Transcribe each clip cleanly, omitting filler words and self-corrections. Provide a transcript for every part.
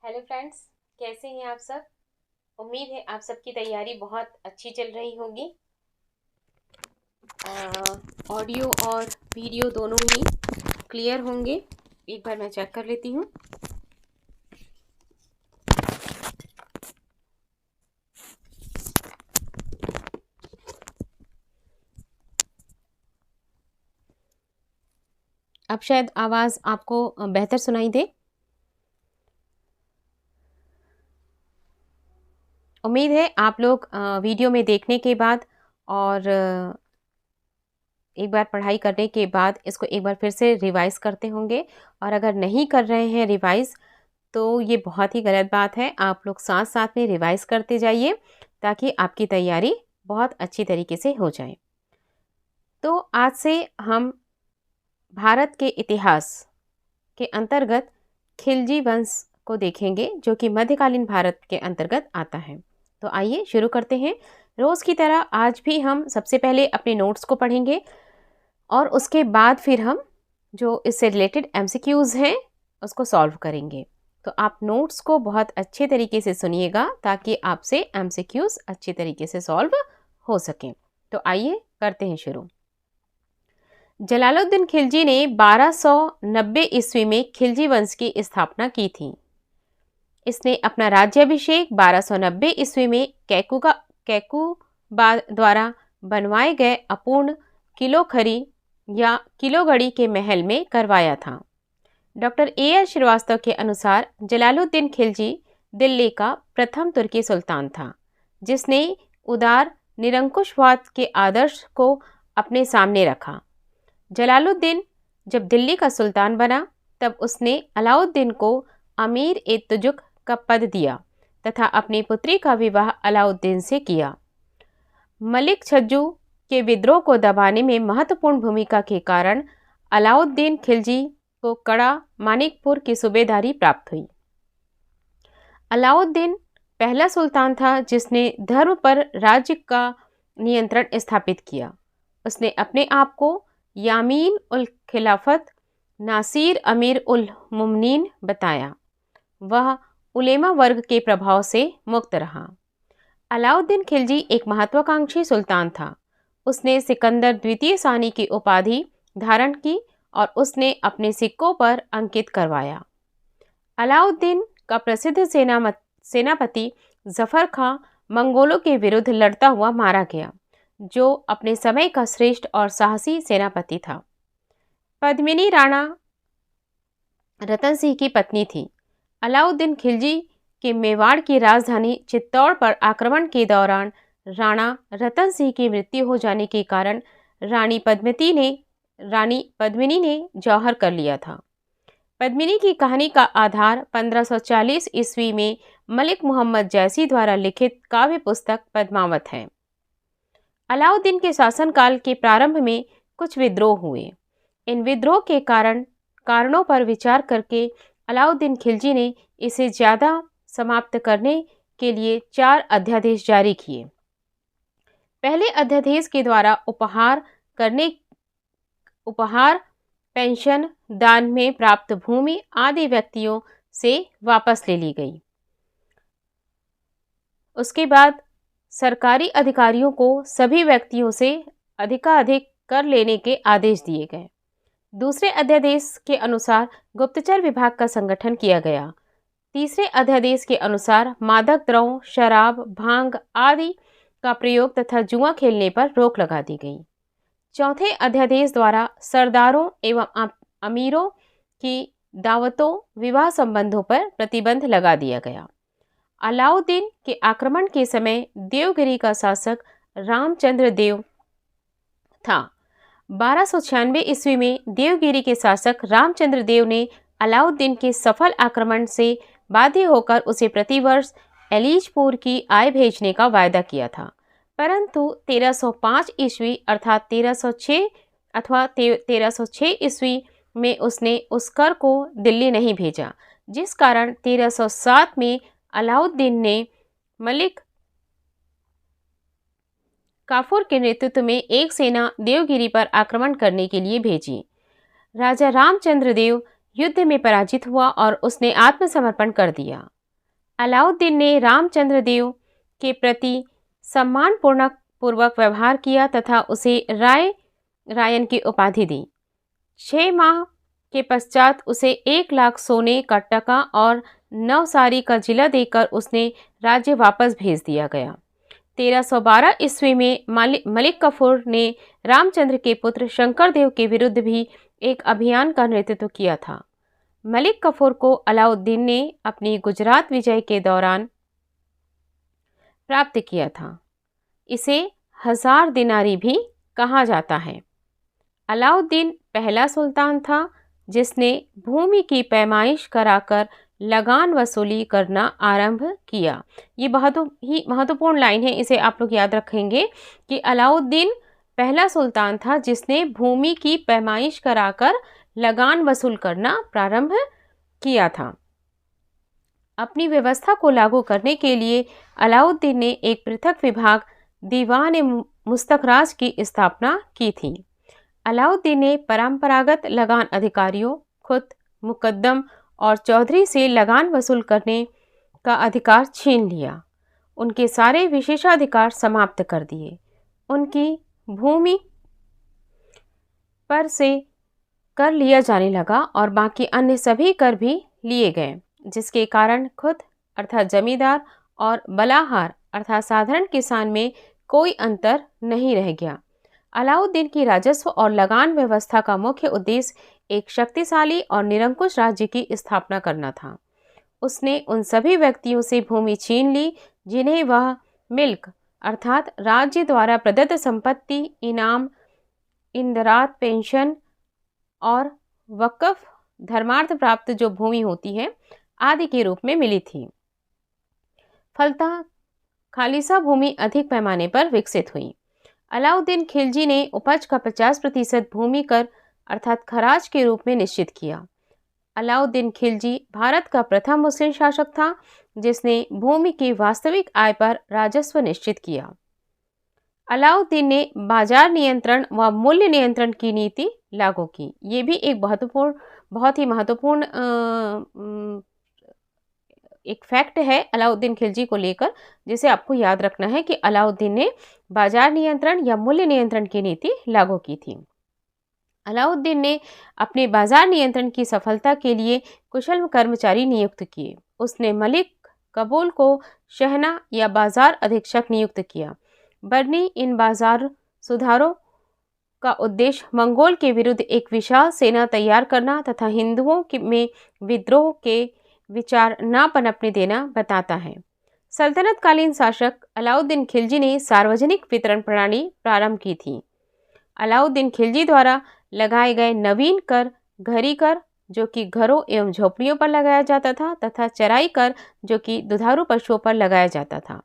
Hello friends, कैसे हैं आप सब। उम्मीद है आप सबकी तैयारी बहुत अच्छी चल रही होगी। ऑडियो और वीडियो दोनों ही क्लियर होंगे। एक बार मैं चेक कर लेती हूँ। अब शायद आवाज़ आपको बेहतर सुनाई दे। उम्मीद है आप लोग वीडियो में देखने के बाद और एक बार पढ़ाई करने के बाद इसको एक बार फिर से रिवाइज़ करते होंगे। और अगर नहीं कर रहे हैं रिवाइज़ तो ये बहुत ही गलत बात है। आप लोग साथ साथ में रिवाइज़ करते जाइए ताकि आपकी तैयारी बहुत अच्छी तरीके से हो जाए। तो आज से हम भारत के इतिहास के अंतर्गत खिलजी वंश को देखेंगे, जो कि मध्यकालीन भारत के अंतर्गत आता है। तो आइए शुरू करते हैं। रोज़ की तरह आज भी हम सबसे पहले अपने नोट्स को पढ़ेंगे और उसके बाद फिर हम जो इससे रिलेटेड एमसीक्यूज़ हैं उसको सॉल्व करेंगे। तो आप नोट्स को बहुत अच्छे तरीके से सुनिएगा ताकि आपसे एमसीक्यूज़ अच्छे तरीके से सॉल्व हो सकें। तो आइए करते हैं शुरू। जलालुद्दीन खिलजी ने 1290 ईस्वी में खिलजी वंश की स्थापना की थी। इसने अपना राज्याभिषेक 1290 ईस्वी में कैकुबा द्वारा बनवाए गए अपूर्ण किलोखरी या किलोगढ़ी के महल में करवाया था। Doctor A.R. श्रीवास्तव के अनुसार जलालुद्दीन खिलजी दिल्ली का प्रथम तुर्की सुल्तान था, जिसने उदार निरंकुशवाद के आदर्श को अपने सामने रखा। जलालुद्दीन जब दिल्ली का सुल्तान बना तब उसने अलाउद्दीन को अमीर-ए-तुजुक का पद दिया तथा अपनी पुत्री का विवाह अलाउद्दीन से किया। मलिक छज्जू के विद्रोह को दबाने में महत्वपूर्ण भूमिका के कारण अलाउद्दीन खिलजी को कड़ा मानिकपुर की सूबेदारी प्राप्त हुई। अलाउद्दीन पहला सुल्तान था जिसने धर्म पर राज्य का नियंत्रण स्थापित किया। उसने अपने आप को यामीन उल खिलाफत नासिर अमीर उल मुमनीन बताया। वह उलेमा वर्ग के प्रभाव से मुक्त रहा। अलाउद्दीन खिलजी एक महत्वाकांक्षी सुल्तान था। उसने सिकंदर द्वितीय सानी की उपाधि धारण की और उसने अपने सिक्कों पर अंकित करवाया। अलाउद्दीन का प्रसिद्ध सेनापति जफर खां मंगोलों के विरुद्ध लड़ता हुआ मारा गया, जो अपने समय का श्रेष्ठ और साहसी सेनापति था। पद्मिनी राणा रतन सिंह की पत्नी थी। अलाउद्दीन खिलजी के मेवाड़ की राजधानी चित्तौड़ पर आक्रमण के दौरान राणा रतन सिंह की मृत्यु हो जाने के कारण रानी पद्मिनी ने जौहर कर लिया था। पद्मिनी की कहानी का आधार 1540 ईस्वी में मलिक मोहम्मद जैसी द्वारा लिखित काव्य पुस्तक पद्मावत है। अलाउद्दीन के शासनकाल के प्रारंभ में कुछ विद्रोह हुए। इन विद्रोह के कारणों पर विचार करके अलाउद्दीन खिलजी ने इसे ज़्यादा समाप्त करने के लिए 4 अध्यादेश जारी किए। पहले अध्यादेश के द्वारा उपहार, पेंशन, दान में प्राप्त भूमि आदि व्यक्तियों से वापस ले ली गई। उसके बाद सरकारी अधिकारियों को सभी व्यक्तियों से अधिकाधिक कर लेने के आदेश दिए गए। दूसरे अध्यादेश के अनुसार गुप्तचर विभाग का संगठन किया गया। तीसरे अध्यादेश के अनुसार मादक द्रव्यों, शराब, भांग आदि का प्रयोग तथा जुआ खेलने पर रोक लगा दी गई। चौथे अध्यादेश द्वारा सरदारों एवं अमीरों की दावतों, विवाह संबंधों पर प्रतिबंध लगा दिया गया। अलाउद्दीन के आक्रमण के समय देवगिरी का शासक रामचंद्र देव था। 1296 ईस्वी में देवगिरी के शासक रामचंद्र देव ने अलाउद्दीन के सफल आक्रमण से बाध्य होकर उसे प्रतिवर्ष एलीचपुर की आय भेजने का वायदा किया था, परंतु 1305 ईस्वी अर्थात 1306 ईस्वी में उसने उस कर को दिल्ली नहीं भेजा, जिस कारण 1307 में अलाउद्दीन ने मलिक काफूर के नेतृत्व में एक सेना देवगिरी पर आक्रमण करने के लिए भेजी। राजा रामचंद्र देव युद्ध में पराजित हुआ और उसने आत्मसमर्पण कर दिया। अलाउद्दीन ने रामचंद्र देव के प्रति सम्मानपूर्वक व्यवहार किया तथा उसे रायन की उपाधि दी। 6 माह के पश्चात उसे 1 लाख सोने का टका और नवसारी का जिला देकर उसने राज्य वापस भेज दिया गया। 1312 ईस्वी में मलिक कफूर ने रामचंद्र के पुत्र शंकरदेव के विरुद्ध भी एक अभियान का नेतृत्व किया था। मलिक कफूर को अलाउद्दीन ने अपनी गुजरात विजय के दौरान प्राप्त किया था। इसे 1000 दिनारी भी कहा जाता है। अलाउद्दीन पहला सुल्तान था जिसने भूमि की पैमाइश कराकर लगान वसूली करना आरंभ किया। ये बहुत ही महत्वपूर्ण लाइन है, इसे आप लोग याद रखेंगे कि अलाउद्दीन पहला सुल्तान था जिसने भूमि की पैमाइश कराकर लगान वसूल करना प्रारंभ किया था। अपनी व्यवस्था को लागू करने के लिए अलाउद्दीन ने एक पृथक विभाग दीवान मुस्तखराज की स्थापना की थी। अलाउद्दीन ने परंपरागत लगान अधिकारियों, खुद, मुकद्दम और चौधरी से लगान वसूल करने का अधिकार छीन लिया। उनके सारे विशेषाधिकार समाप्त कर दिए। उनकी भूमि पर से कर लिया जाने लगा और बाकी अन्य सभी कर भी लिए गए, जिसके कारण खुद अर्थात जमींदार और बलाहार अर्थात साधारण किसान में कोई अंतर नहीं रह गया। अलाउद्दीन की राजस्व और लगान व्यवस्था का मुख्य उद्देश्य एक शक्तिशाली और निरंकुश राज्य की स्थापना करना था। उसने उन सभी व्यक्तियों से भूमि छीन ली जिन्हें वह मिल्क अर्थात राज्य द्वारा प्रदत्त संपत्ति, इनाम, इंदरात, पेंशन और वक्फ धर्मार्थ प्राप्त जो भूमि होती है आदि के रूप में मिली थी। फलतः खालिसा भूमि अधिक पैमाने पर विकसित हुई। अलाउद्दीन खिलजी ने उपज का 50% भूमि कर अर्थात खराज के रूप में निश्चित किया। अलाउद्दीन खिलजी भारत का प्रथम मुस्लिम शासक था जिसने भूमि की वास्तविक आय पर राजस्व निश्चित किया। अलाउद्दीन ने बाजार नियंत्रण व मूल्य नियंत्रण की नीति लागू की। ये भी एक बहुत ही महत्वपूर्ण एक फैक्ट है अलाउद्दीन खिलजी को लेकर, जिसे आपको याद रखना है कि अलाउद्दीन ने बाजार नियंत्रण या मूल्य नियंत्रण की नीति लागू की थी। अलाउद्दीन ने अपने बाजार नियंत्रण की सफलता के लिए कुशल कर्मचारी नियुक्त किए। उसने मलिक कबूल को शहना या बाजार अधीक्षक नियुक्त किया। बर्नी इन बाजार सुधारों का उद्देश्य मंगोल के विरुद्ध एक विशाल सेना तैयार करना तथा हिंदुओं में विद्रोह के विचार न पनपने देना बताता है। सल्तनतकालीन शासक अलाउद्दीन खिलजी ने सार्वजनिक वितरण प्रणाली प्रारंभ की थी। अलाउद्दीन खिलजी द्वारा लगाए गए नवीन कर घरी कर जो कि घरों एवं झोपड़ियों पर लगाया जाता था तथा चराई कर जो कि दुधारू पशुओं पर लगाया जाता था।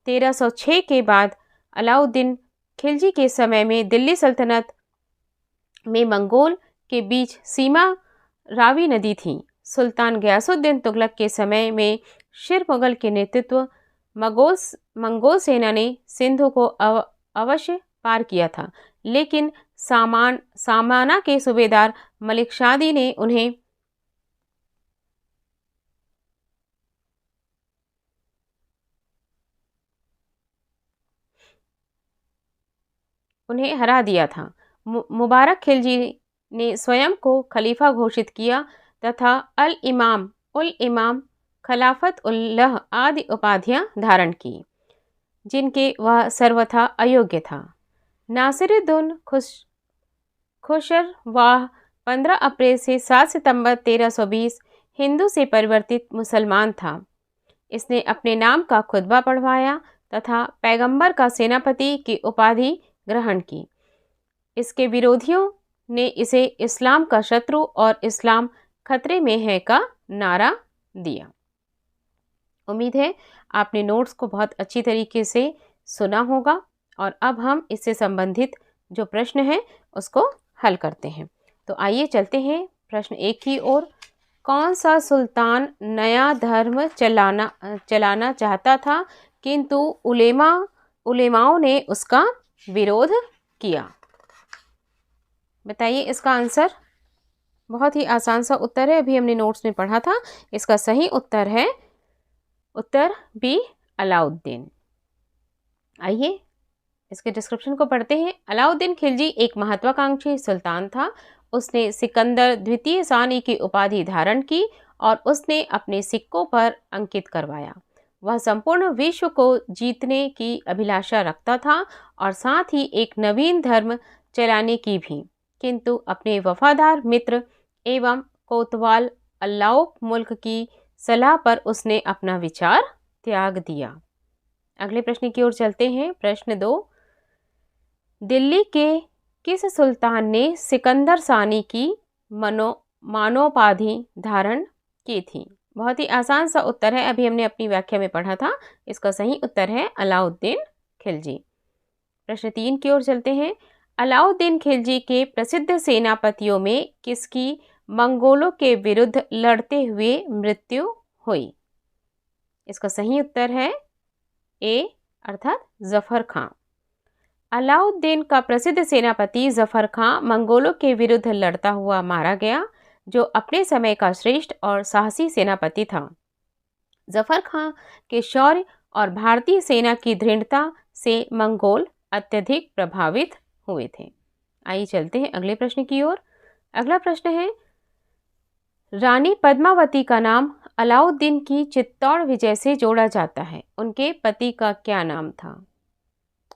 1306 के बाद अलाउद्दीन खिलजी के समय में दिल्ली सल्तनत में मंगोल के बीच सीमा रावी नदी थी। सुल्तान गयासुद्दीन तुगलक के समय में शिर मुगल के नेतृत्व मंगोल सेना ने सिंधु को अवश्य पार किया था, लेकिन सामाना के सूबेदार मलिक शादी ने उन्हें हरा दिया था। मुबारक खिलजी ने स्वयं को खलीफा घोषित किया तथा उल इमाम, खिलाफत उल्लाह आदि उपाधियां धारण की, जिनके वह सर्वथा अयोग्य था। नासिरुद्दीन खुसरवाह 15 अप्रैल से 7 सितंबर 1320 हिंदू से परिवर्तित मुसलमान था। इसने अपने नाम का खुतबा पढ़वाया तथा पैगंबर का सेनापति की उपाधि ग्रहण की। इसके विरोधियों ने इसे इस्लाम का शत्रु और इस्लाम खतरे में है का नारा दिया। उम्मीद है आपने नोट्स को बहुत अच्छी तरीके से सुना होगा और अब हम इससे संबंधित जो प्रश्न है उसको हल करते हैं। तो आइए चलते हैं प्रश्न 1 की ओर। कौन सा सुल्तान नया धर्म चलाना चाहता था किंतु उलेमाओं ने उसका विरोध किया? बताइए इसका आंसर। बहुत ही आसान सा उत्तर है, अभी हमने नोट्स में पढ़ा था। इसका सही उत्तर है उत्तर बी, अलाउद्दीन। आइए इसके डिस्क्रिप्शन को पढ़ते हैं। अलाउद्दीन खिलजी एक महत्वाकांक्षी सुल्तान था। उसने सिकंदर द्वितीय सानी की उपाधि धारण की और उसने अपने सिक्कों पर अंकित करवाया। वह संपूर्ण विश्व को जीतने की अभिलाषा रखता था और साथ ही एक नवीन धर्म चलाने की भी, किंतु अपने वफादार मित्र एवं कोतवाल अल्लाउक मुल्क की सलाह पर उसने अपना विचार त्याग दिया। अगले प्रश्न की ओर चलते हैं। प्रश्न 2, दिल्ली के किस सुल्तान ने सिकंदर सानी की मानोपाधि धारण की थी? बहुत ही आसान सा उत्तर है, अभी हमने अपनी व्याख्या में पढ़ा था। इसका सही उत्तर है अलाउद्दीन खिलजी। प्रश्न 3 की ओर चलते हैं। अलाउद्दीन खिलजी के प्रसिद्ध सेनापतियों में किसकी मंगोलों के विरुद्ध लड़ते हुए मृत्यु हुई? इसका सही उत्तर है ए अर्थात जफर खां। अलाउद्दीन का प्रसिद्ध सेनापति जफर खां मंगोलों के विरुद्ध लड़ता हुआ मारा गया, जो अपने समय का श्रेष्ठ और साहसी सेनापति था। जफर खां के शौर्य और भारतीय सेना की दृढ़ता से मंगोल अत्यधिक प्रभावित हुए थे। आइए चलते हैं अगले प्रश्न की ओर। अगला प्रश्न है, रानी पद्मावती का नाम अलाउद्दीन की चित्तौड़ विजय से जोड़ा जाता है। उनके पति का क्या नाम था?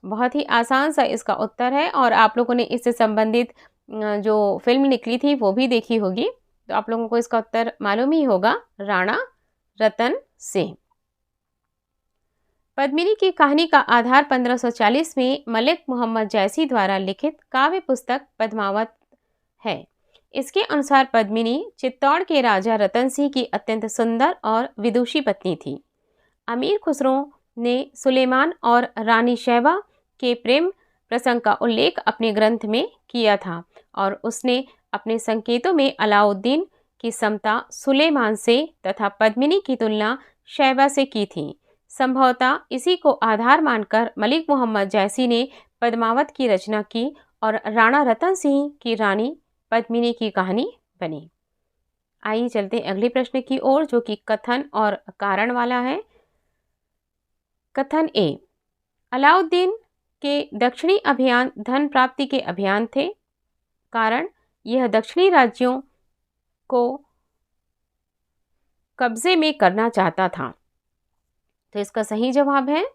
बहुत ही आसान सा इसका उत्तर है और आप लोगों ने इससे संबंधित जो फिल्म निकली थी वो भी देखी होगी, तो आप लोगों को इसका उत्तर मालूम ही होगा, राणा रतन सिंह। पद्मिनी की कहानी का आधार 1540 में मलिक मोहम्मद जैसी द्वारा लिखित काव्य पुस्तक पद्मावत है। इसके अनुसार पद्मिनी चित्तौड़ के राजा रतन सिंह की अत्यंत सुंदर और विदुषी पत्नी थी। अमीर खुसरो ने सुलेमान और रानी शैबा के प्रेम प्रसंग का उल्लेख अपने ग्रंथ में किया था और उसने अपने संकेतों में अलाउद्दीन की समता सुलेमान से तथा पद्मिनी की तुलना शैबा से की थी। संभवतः इसी को आधार मानकर मलिक मोहम्मद जैसी ने पद्मावत की रचना की और राणा रतन सिंह की रानी पद्मिनी की कहानी बनी। आइए चलते हैं अगले प्रश्न की ओर, जो कि कथन और कारण वाला है। कथन ए, अलाउद्दीन के दक्षिणी अभियान धन प्राप्ति के अभियान थे। कारण, यह दक्षिणी राज्यों को कब्जे में करना चाहता था। तो इसका सही जवाब है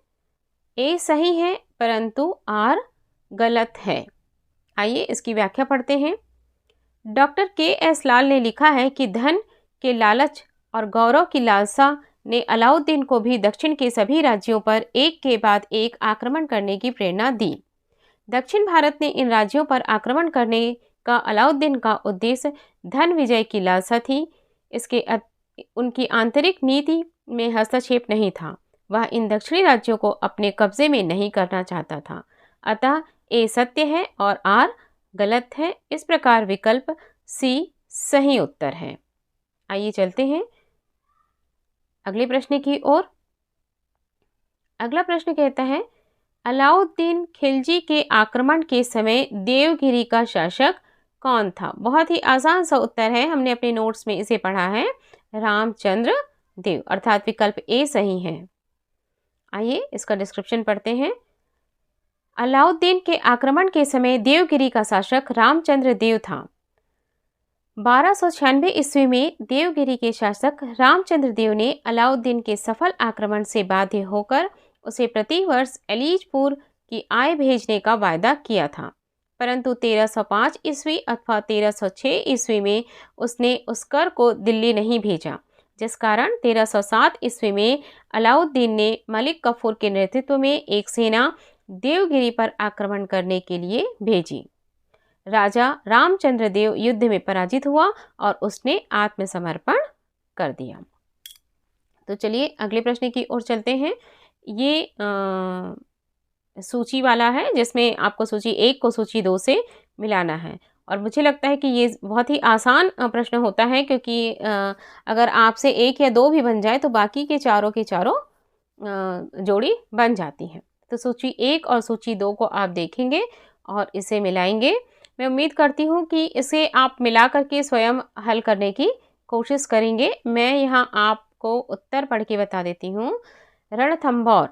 ए सही है, परंतु आर गलत है। आइए इसकी व्याख्या पढ़ते हैं। Doctor KS. लाल ने लिखा है कि धन के लालच और गौरव की लालसा ने अलाउद्दीन को भी दक्षिण के सभी राज्यों पर एक के बाद एक आक्रमण करने की प्रेरणा दी। दक्षिण भारत ने इन राज्यों पर आक्रमण करने का अलाउद्दीन का उद्देश्य धन विजय की लालसा थी। इसके उनकी आंतरिक नीति में हस्तक्षेप नहीं था। वह इन दक्षिणी राज्यों को अपने कब्जे में नहीं करना चाहता था। अतः ए सत्य है और आर गलत है। इस प्रकार विकल्प सी सही उत्तर है। आइए चलते हैं अगले प्रश्न की ओर। अगला प्रश्न कहता है, अलाउद्दीन खिलजी के आक्रमण के समय देवगिरी का शासक कौन था? बहुत ही आसान सा उत्तर है, हमने अपने नोट्स में इसे पढ़ा है, रामचंद्र देव, अर्थात विकल्प ए सही है। आइए इसका डिस्क्रिप्शन पढ़ते हैं। अलाउद्दीन के आक्रमण के समय देवगिरी का शासक रामचंद्र देव था। 1296 ईस्वी में देवगिरी के शासक रामचंद्र देव ने अलाउद्दीन के सफल आक्रमण से बाध्य होकर उसे प्रतिवर्ष एलीजपुर की आय भेजने का वायदा किया था, परंतु 1305 ईस्वी अथवा 1306 ईस्वी में उसने उस कर को दिल्ली नहीं भेजा, जिस कारण 1307 ईस्वी में अलाउद्दीन ने मलिक कफूर के नेतृत्व में एक सेना देवगिरी पर आक्रमण करने के लिए भेजी। राजा रामचंद्र देव युद्ध में पराजित हुआ और उसने आत्मसमर्पण कर दिया। तो चलिए अगले प्रश्न की ओर चलते हैं। ये सूची वाला है, जिसमें आपको सूची 1 को सूची 2 से मिलाना है, और मुझे लगता है कि ये बहुत ही आसान प्रश्न होता है, क्योंकि अगर आपसे 1 या 2 भी बन जाए तो बाकी के चारों जोड़ी बन जाती है। तो सूची 1 और सूची 2 को आप देखेंगे और इसे मिलाएंगे मैं उम्मीद करती हूँ कि इसे आप मिला करके स्वयं हल करने की कोशिश करेंगे। मैं यहाँ आपको उत्तर पढ़ के बता देती हूँ। रणथंभौर,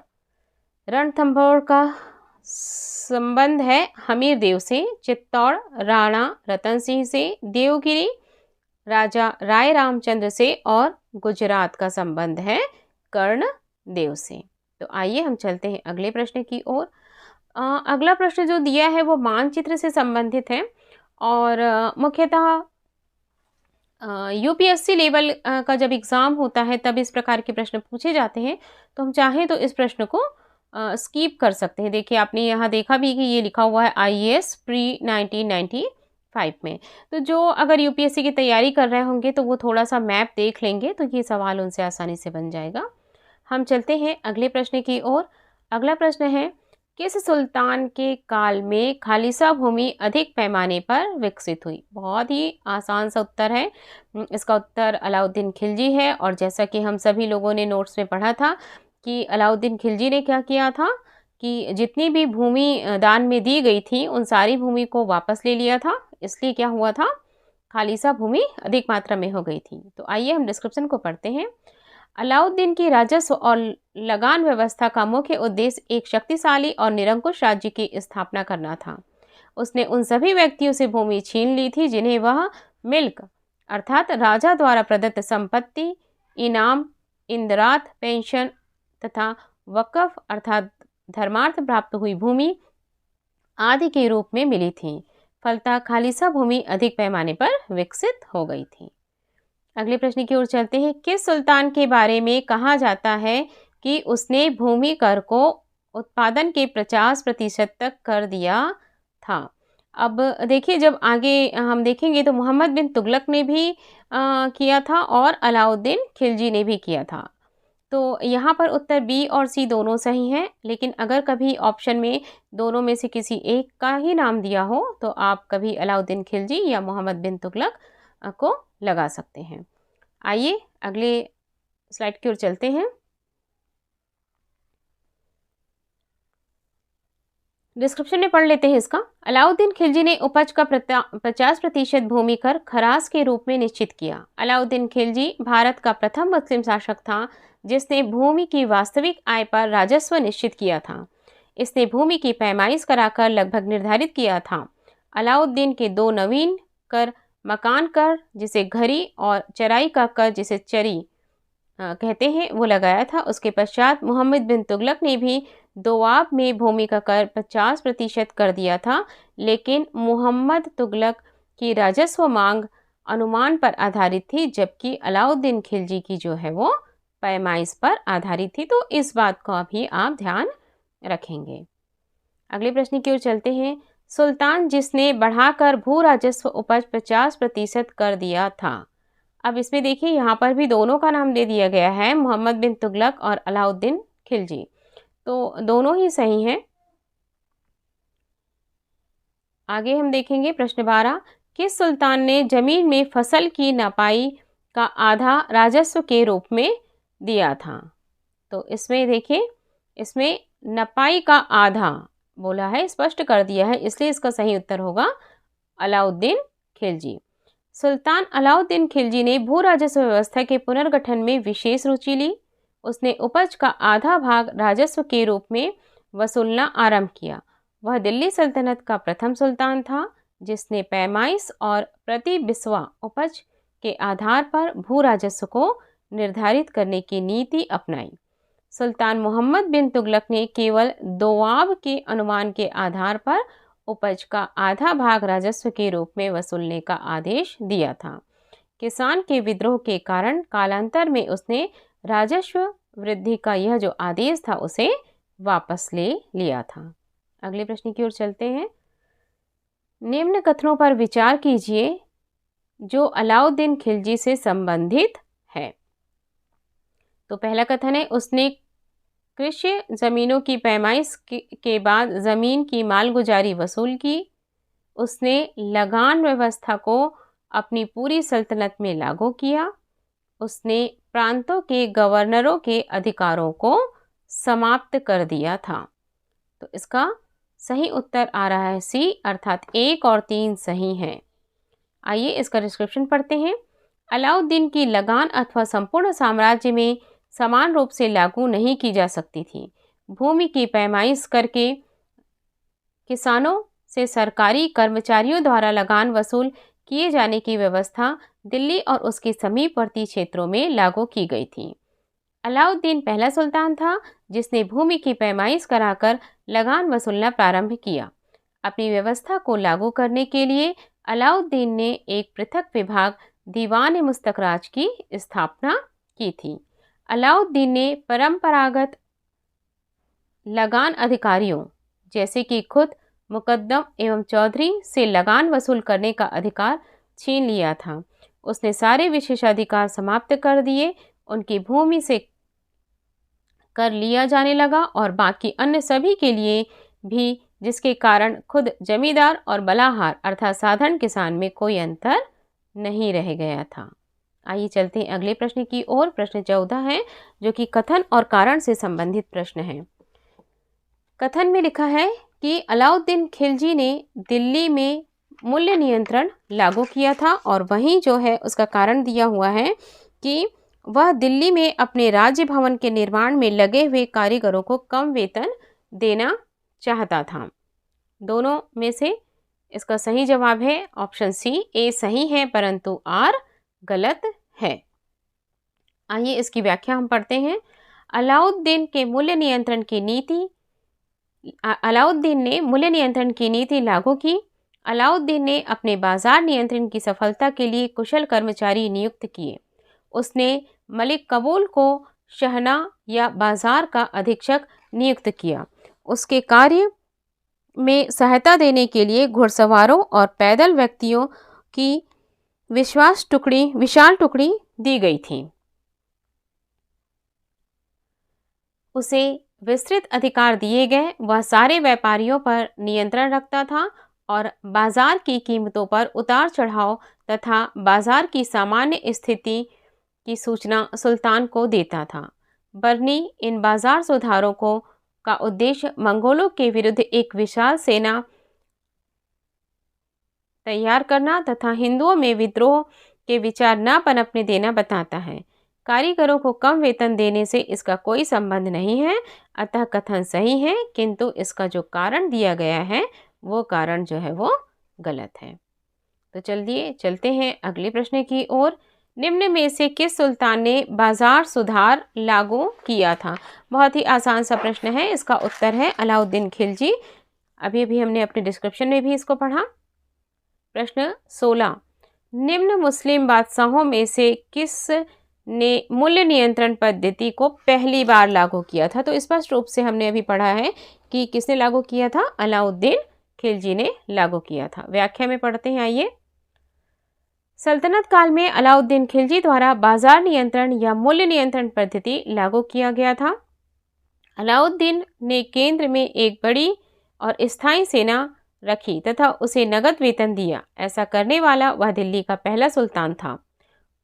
रणथंभौर का संबंध है हमीर देव से, चित्तौड़ राणा रतन सिंह से, देवगिरी राजा राय रामचंद्र से और गुजरात का संबंध है कर्ण देव से। तो आइए हम चलते हैं अगले प्रश्न की ओर। अगला प्रश्न जो दिया है वो मानचित्र से संबंधित है और मुख्यतः यूपीएससी लेवल का जब एग्ज़ाम होता है तब इस प्रकार के प्रश्न पूछे जाते हैं। तो हम चाहें तो इस प्रश्न को स्कीप कर सकते हैं। देखिए आपने यहाँ देखा भी कि ये लिखा हुआ है आईएएस प्री 1995 में। तो जो अगर यूपीएससी की तैयारी कर रहे होंगे तो वो थोड़ा सा मैप देख लेंगे तो ये सवाल उनसे आसानी से बन जाएगा। हम चलते हैं अगले प्रश्न की ओर। अगला प्रश्न है, किस सुल्तान के काल में खालिसा भूमि अधिक पैमाने पर विकसित हुई? बहुत ही आसान सा उत्तर है। इसका उत्तर अलाउद्दीन खिलजी है। और जैसा कि हम सभी लोगों ने नोट्स में पढ़ा था कि अलाउद्दीन खिलजी ने क्या किया था कि जितनी भी भूमि दान में दी गई थी उन सारी भूमि को वापस ले लिया था। इसलिए क्या हुआ था, खालिसा भूमि अधिक मात्रा में हो गई थी। तो आइए हम डिस्क्रिप्शन को पढ़ते हैं। अलाउद्दीन की राजस्व और लगान व्यवस्था का मुख्य उद्देश्य एक शक्तिशाली और निरंकुश राज्य की स्थापना करना था। उसने उन सभी व्यक्तियों से भूमि छीन ली थी जिन्हें वह मिल्क अर्थात राजा द्वारा प्रदत्त संपत्ति, इनाम, इंदरात, पेंशन तथा वक़्फ़ अर्थात धर्मार्थ प्राप्त हुई भूमि आदि के रूप में मिली थी। फलतः खालिसा भूमि अधिक पैमाने पर विकसित हो गई थी। अगले प्रश्न की ओर चलते हैं। किस सुल्तान के बारे में कहा जाता है कि उसने भूमि कर को उत्पादन के 50% तक कर दिया था? अब देखिए जब आगे हम देखेंगे तो मोहम्मद बिन तुगलक ने भी किया था और अलाउद्दीन खिलजी ने भी किया था। तो यहाँ पर उत्तर बी और सी दोनों सही हैं, लेकिन अगर कभी ऑप्शन में दोनों में से किसी एक का ही नाम दिया हो तो आप कभी अलाउद्दीन खिलजी या मोहम्मद बिन तुगलक को लगा सकते हैं। आइए अगले स्लाइड की ओर चलते हैं। डिस्क्रिप्शन में पढ़ लेते हैं इसका। अलाउद्दीन खिलजी ने उपज का 50% भूमि कर खरास के रूप में निश्चित किया। अलाउद्दीन खिलजी भारत का प्रथम मुस्लिम शासक था जिसने भूमि की वास्तविक आय पर राजस्व निश्चित किया था। इसने भूमि की पैमाइश कराकर लगभग निर्धारित किया था। अलाउद्दीन के दो नवीन कर, मकान कर जिसे घरी और चराई का कर जिसे चरी कहते हैं वो लगाया था। उसके पश्चात मोहम्मद बिन तुगलक ने भी दोआब में भूमि का कर 50% कर दिया था, लेकिन मोहम्मद तुगलक की राजस्व मांग अनुमान पर आधारित थी जबकि अलाउद्दीन खिलजी की जो है वो पैमाइश पर आधारित थी। तो इस बात का भी आप ध्यान रखेंगे। अगले प्रश्न की ओर चलते हैं। सुल्तान जिसने बढ़ाकर भू राजस्व उपज 50% कर दिया था। अब इसमें देखिए यहाँ पर भी दोनों का नाम दे दिया गया है, मोहम्मद बिन तुगलक और अलाउद्दीन खिलजी, तो दोनों ही सही हैं। आगे हम देखेंगे प्रश्न 12। किस सुल्तान ने जमीन में फसल की नपाई का आधा राजस्व के रूप में दिया था? तो इसमें देखिए, इसमें नपाई का आधा बोला है, स्पष्ट कर दिया है, इसलिए इसका सही उत्तर होगा अलाउद्दीन खिलजी। सुल्तान अलाउद्दीन खिलजी ने भू राजस्व व्यवस्था के पुनर्गठन में विशेष रुचि ली। उसने उपज का आधा भाग राजस्व के रूप में वसूलना आरंभ किया। वह दिल्ली सल्तनत का प्रथम सुल्तान था जिसने पैमाइश और प्रति बिस्वा उपज के आधार पर भू राजस्व को निर्धारित करने की नीति अपनाई। सुल्तान मोहम्मद बिन तुगलक ने केवल दोआब के अनुमान के आधार पर उपज का आधा भाग राजस्व के रूप में वसूलने का आदेश दिया था। किसान के विद्रोह के कारण कालांतर में उसने राजस्व वृद्धि का यह जो आदेश था उसे वापस ले लिया था। अगले प्रश्न की ओर चलते हैं। निम्न कथनों पर विचार कीजिए जो अलाउद्दीन खिलजी से संबंधित है। तो पहला कथन है, उसने कृषि जमीनों की पैमाइश के बाद जमीन की मालगुजारी वसूल की। उसने लगान व्यवस्था को अपनी पूरी सल्तनत में लागू किया। उसने प्रांतों के गवर्नरों के अधिकारों को समाप्त कर दिया था। तो इसका सही उत्तर आ रहा है सी, अर्थात 1 और 3 सही हैं। आइए इसका डिस्क्रिप्शन पढ़ते हैं। अलाउद्दीन की लगान अथवा संपूर्ण साम्राज्य में समान रूप से लागू नहीं की जा सकती थी। भूमि की पैमाइश करके किसानों से सरकारी कर्मचारियों द्वारा लगान वसूल किए जाने की व्यवस्था दिल्ली और उसके समीपवर्ती क्षेत्रों में लागू की गई थी। अलाउद्दीन पहला सुल्तान था जिसने भूमि की पैमाइश कराकर लगान वसूलना प्रारंभ किया। अपनी व्यवस्था को लागू करने के लिए अलाउद्दीन ने एक पृथक विभाग दीवान मुस्तखराज की स्थापना की थी। अलाउद्दीन ने परंपरागत लगान अधिकारियों जैसे कि खुद मुकद्दम एवं चौधरी से लगान वसूल करने का अधिकार छीन लिया था। उसने सारे विशेषाधिकार समाप्त कर दिए। उनकी भूमि से कर लिया जाने लगा और बाकी अन्य सभी के लिए भी, जिसके कारण खुद जमींदार और बलाहार अर्थात साधारण किसान में कोई अंतर नहीं रह गया था। आइए चलते हैं अगले प्रश्न की ओर। प्रश्न 14 है जो कि कथन और कारण से संबंधित प्रश्न है। कथन में लिखा है कि अलाउद्दीन खिलजी ने दिल्ली में मूल्य नियंत्रण लागू किया था, और वहीं जो है उसका कारण दिया हुआ है कि वह दिल्ली में अपने राज्य भवन के निर्माण में लगे हुए कारीगरों को कम वेतन देना चाहता था। दोनों में से इसका सही जवाब है ऑप्शन सी। ए सही है परंतु आर गलत है। आइए इसकी व्याख्या हम पढ़ते हैं। अलाउद्दीन ने मूल्य नियंत्रण की नीति लागू की। अलाउद्दीन ने अपने बाजार नियंत्रण की सफलता के लिए कुशल कर्मचारी नियुक्त किए। उसने मलिक कबूल को शहना या बाजार का अधीक्षक नियुक्त किया। उसके कार्य में सहायता देने के लिए घुड़सवारों और पैदल व्यक्तियों की विशाल टुकड़ी दी गई थी। उसे विस्तृत अधिकार दिए गए। वह सारे व्यापारियों पर नियंत्रण रखता था और बाजार की कीमतों पर उतार चढ़ाव तथा बाजार की सामान्य स्थिति की सूचना सुल्तान को देता था। बर्नी इन बाजार सुधारों का उद्देश्य मंगोलों के विरुद्ध एक विशाल सेना तैयार करना तथा हिंदुओं में विद्रोह के विचार न पनपने देना बताता है। कारीगरों को कम वेतन देने से इसका कोई संबंध नहीं है, अतः कथन सही है, किंतु इसका जो कारण दिया गया है वो कारण जो है वो गलत है। तो चलिए चलते हैं अगले प्रश्न की ओर। निम्न में से किस सुल्तान ने बाजार सुधार लागू किया था? बहुत ही आसान सा प्रश्न है। इसका उत्तर है अलाउद्दीन खिलजी। अभी अभी हमने अपने डिस्क्रिप्शन में भी इसको पढ़ा। प्रश्न 16, निम्न मुस्लिम बादशाहों में से किस ने मूल्य नियंत्रण पद्धति को पहली बार लागू किया था? तो स्पष्ट रूप से हमने अभी पढ़ा है कि किसने लागू किया था? अलाउद्दीन खिलजी ने लागू किया था। व्याख्या में पढ़ते हैं। आइए। सल्तनत काल में अलाउद्दीन खिलजी द्वारा बाजार नियंत्रण या मूल्य नियंत्रण पद्धति लागू किया गया था। अलाउद्दीन ने केंद्र में एक बड़ी और स्थायी सेना रखी तथा उसे नगद वेतन दिया। ऐसा करने वाला वह दिल्ली का पहला सुल्तान था।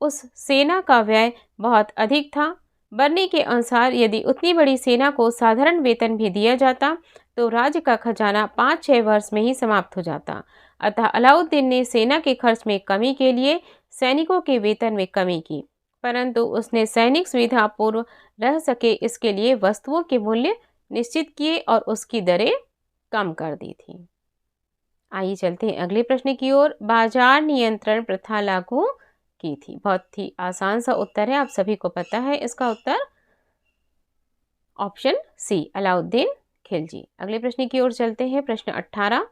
उस सेना का व्यय बहुत अधिक था। बर्नी के अनुसार यदि उतनी बड़ी सेना को साधारण वेतन भी दिया जाता तो राज्य का खजाना 5-6 वर्ष में ही समाप्त हो जाता। अतः अलाउद्दीन ने सेना के खर्च में कमी के लिए सैनिकों के वेतन में कमी की, परंतु उसने सैनिक सुविधा पूर्व रह सके इसके लिए वस्तुओं के मूल्य निश्चित किए और उसकी दरें कम कर दी थी। आइए चलते हैं अगले प्रश्न की ओर। बाजार नियंत्रण प्रथा लागू की थी। बहुत ही आसान सा उत्तर है, आप सभी को पता है। इसका उत्तर ऑप्शन सी अलाउद्दीन खिलजी। अगले प्रश्न की ओर चलते हैं। प्रश्न 18,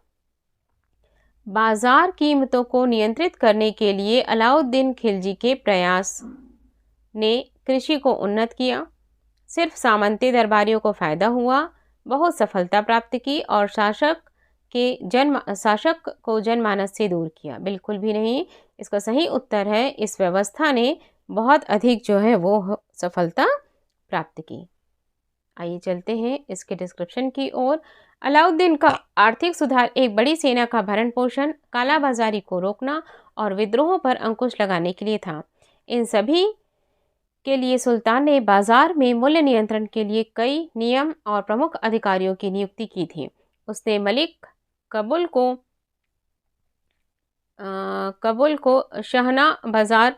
बाजार कीमतों को नियंत्रित करने के लिए अलाउद्दीन खिलजी के प्रयास ने कृषि को उन्नत किया। सिर्फ सामंती दरबारियों को फायदा हुआ, बहुत सफलता प्राप्त की और शासक को जनमानस से दूर किया? बिल्कुल भी नहीं। इसका सही उत्तर है इस व्यवस्था ने बहुत अधिक जो है वो सफलता प्राप्त की। आइए चलते हैं इसके डिस्क्रिप्शन की ओर। अलाउद्दीन का आर्थिक सुधार एक बड़ी सेना का भरण पोषण, कालाबाजारी को रोकना और विद्रोहों पर अंकुश लगाने के लिए था। इन सभी के लिए सुल्तान ने बाजार में मूल्य नियंत्रण के लिए कई नियम और प्रमुख अधिकारियों की नियुक्ति की थी। उसने मलिक कबुल को शाहना बाजार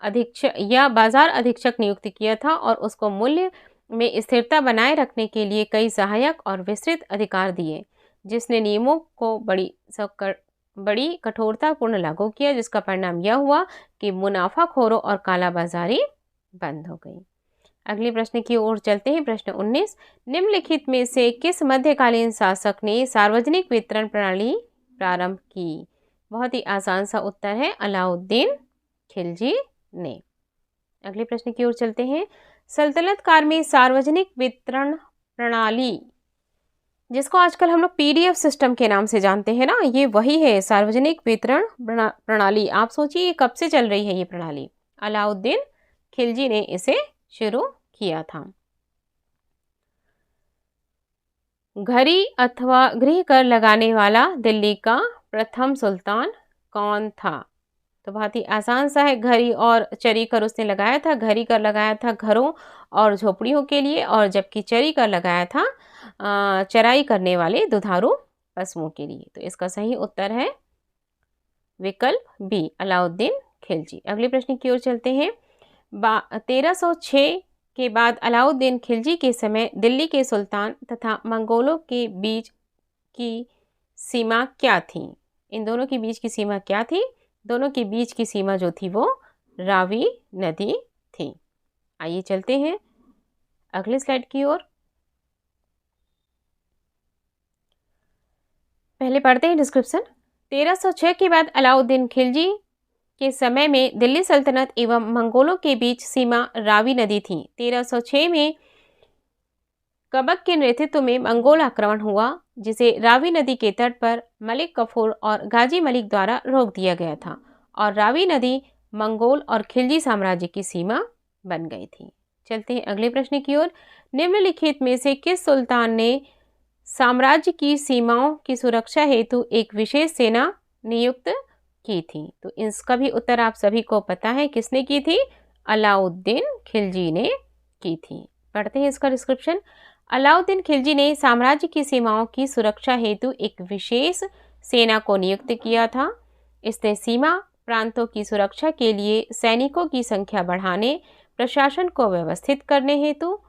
अधीक्षक नियुक्त किया था और उसको मूल्य में स्थिरता बनाए रखने के लिए कई सहायक और विस्तृत अधिकार दिए, जिसने नियमों को बड़ी कठोरतापूर्ण लागू किया, जिसका परिणाम यह हुआ कि मुनाफाखोरों और कालाबाजारी बंद हो गई। अगले प्रश्न की ओर चलते हैं। प्रश्न 19, निम्नलिखित में से किस मध्यकालीन शासक ने सार्वजनिक वितरण प्रणाली प्रारंभ की? बहुत ही आसान सा उत्तर है अलाउद्दीन खिलजी ने। अगले प्रश्न की ओर चलते हैं। सल्तनत काल में सार्वजनिक वितरण प्रणाली, जिसको आजकल हम लोग पीडीएफ सिस्टम के नाम से जानते हैं ना, ये वही है सार्वजनिक वितरण प्रणाली। आप सोचिए ये कब से चल रही है ये प्रणाली? अलाउद्दीन खिलजी ने इसे शुरू किया था। घरी अथवा गृह कर लगाने वाला दिल्ली का प्रथम सुल्तान कौन था? तो बहुत ही आसान सा है, घरी और चरी कर उसने लगाया था। घरी कर लगाया था घरों और झोपड़ियों के लिए, और जबकि चरी कर लगाया था चराई करने वाले दुधारू पशुओं के लिए। तो इसका सही उत्तर है विकल्प बी, अलाउद्दीन खिलजी। अगले प्रश्न की ओर चलते हैं। 1306 के बाद अलाउद्दीन खिलजी के समय दिल्ली के सुल्तान तथा मंगोलों के बीच की सीमा क्या थी? इन दोनों के बीच की सीमा क्या थी? दोनों के बीच की सीमा जो थी वो रावी नदी थी। आइए चलते हैं अगले स्लाइड की ओर। पहले पढ़ते हैं डिस्क्रिप्शन। 1306 के बाद अलाउद्दीन खिलजी के समय में दिल्ली सल्तनत एवं मंगोलों के बीच सीमा रावी नदी थी। 1306 में कबक के नेतृत्व में मंगोल आक्रमण हुआ, जिसे रावी नदी के तट पर मलिक कफूर और गाजी मलिक द्वारा रोक दिया गया था, और रावी नदी मंगोल और खिलजी साम्राज्य की सीमा बन गई थी। चलते हैं अगले प्रश्न की ओर। निम्नलिखित में से किस सुल्तान ने साम्राज्य की सीमाओं की सुरक्षा हेतु एक विशेष सेना नियुक्त की थी? तो इसका भी उत्तर आप सभी को पता है, किसने की थी? अलाउद्दीन खिलजी ने की थी। पढ़ते हैं इसका डिस्क्रिप्शन। अलाउद्दीन खिलजी ने साम्राज्य की सीमाओं की सुरक्षा हेतु एक विशेष सेना को नियुक्त किया था। इसने सीमा प्रांतों की सुरक्षा के लिए सैनिकों की संख्या बढ़ाने, प्रशासन को व्यवस्थित करने हेतु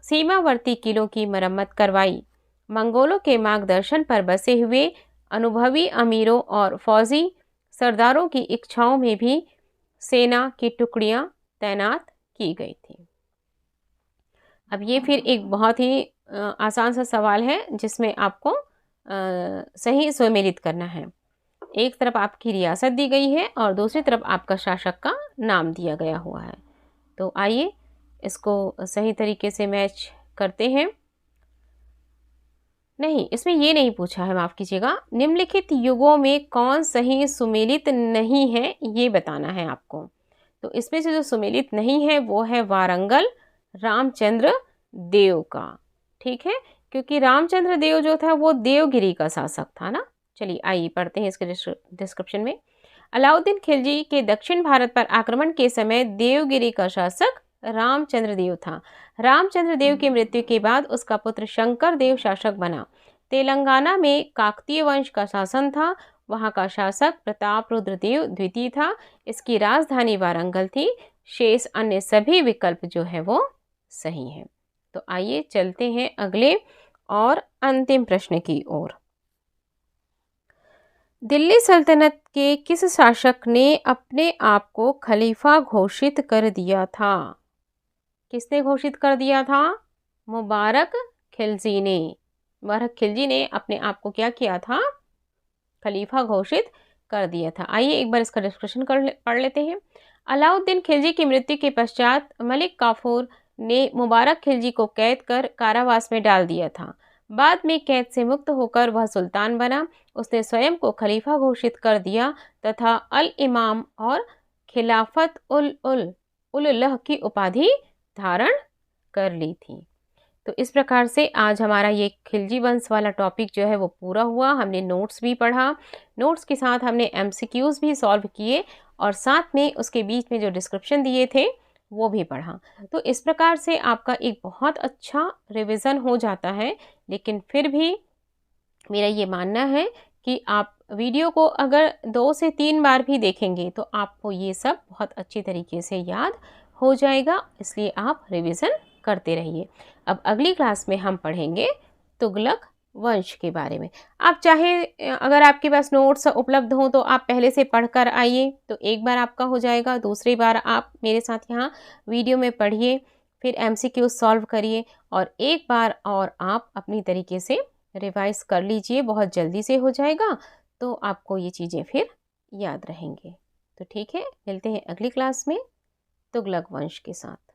सीमावर्ती किलों की मरम्मत करवाई। मंगोलों के मार्गदर्शन पर बसे हुए अनुभवी अमीरों और फौजी सरदारों की इच्छाओं में भी सेना की टुकड़ियां तैनात की गई थी। अब ये फिर एक बहुत ही आसान सा सवाल है, जिसमें आपको सही सुमेलित करना है। एक तरफ आपकी रियासत दी गई है और दूसरी तरफ आपका शासक का नाम दिया गया हुआ है। तो आइए इसको सही तरीके से मैच करते हैं। नहीं, इसमें ये नहीं पूछा है, माफ़ कीजिएगा। निम्नलिखित युगों में कौन सही सुमेलित नहीं है, ये बताना है आपको। तो इसमें से जो सुमेलित नहीं है वो है वारंगल रामचंद्र देव का। ठीक है, क्योंकि रामचंद्र देव जो था वो देवगिरी का शासक था ना। चलिए आइए पढ़ते हैं इसके डिस्क्रिप्शन में। अलाउद्दीन खिलजी के दक्षिण भारत पर आक्रमण के समय देवगिरी का शासक रामचंद्र देव था। रामचंद्र देव की मृत्यु के बाद उसका पुत्र शंकर देव शासक बना। तेलंगाना में काकतीय वंश का शासन था। वहाँ का शासक प्रताप रुद्र देव द्वितीय था। इसकी राजधानी वारंगल थी। शेष अन्य सभी विकल्प जो है वो सही है। तो आइए चलते हैं अगले और अंतिम प्रश्न की ओर। दिल्ली सल्तनत के किस शासक ने अपने आप को खलीफा घोषित कर दिया था? किसने घोषित कर दिया था? मुबारक खिलजी ने। मुबारक खिलजी ने अपने आप को क्या किया था? खलीफा घोषित कर दिया था। आइए एक बार इसका डिस्कशन पढ़ लेते हैं। अलाउद्दीन खिलजी की मृत्यु के पश्चात मलिक काफूर ने मुबारक खिलजी को कैद कर कारावास में डाल दिया था। बाद में कैद से मुक्त होकर वह सुल्तान बना। उसने स्वयं को खलीफा घोषित कर दिया तथा अल इमाम और खिलाफत उल लह की उपाधि धारण कर ली थी। तो इस प्रकार से आज हमारा ये खिलजी वंश वाला टॉपिक जो है वो पूरा हुआ। हमने नोट्स भी पढ़ा, नोट्स के साथ हमने एमसीक्यूज भी सॉल्व किए और साथ में उसके बीच में जो डिस्क्रिप्शन दिए थे वो भी पढ़ा। तो इस प्रकार से आपका एक बहुत अच्छा रिवीजन हो जाता है। लेकिन फिर भी मेरा ये मानना है कि आप वीडियो को अगर 2 से 3 बार भी देखेंगे तो आपको ये सब बहुत अच्छी तरीके से याद हो जाएगा, इसलिए आप रिवीजन करते रहिए। अब अगली क्लास में हम पढ़ेंगे तुगलक वंश के बारे में। आप चाहे अगर आपके पास नोट्स उपलब्ध हों तो आप पहले से पढ़कर आइए, तो एक बार आपका हो जाएगा। दूसरी बार आप मेरे साथ यहाँ वीडियो में पढ़िए, फिर एमसीक्यू सॉल्व करिए और एक बार और आप अपनी तरीके से रिवाइज कर लीजिए, बहुत जल्दी से हो जाएगा, तो आपको ये चीज़ें फिर याद रहेंगे। तो ठीक है, मिलते हैं अगली क्लास में तुगलक वंश के साथ।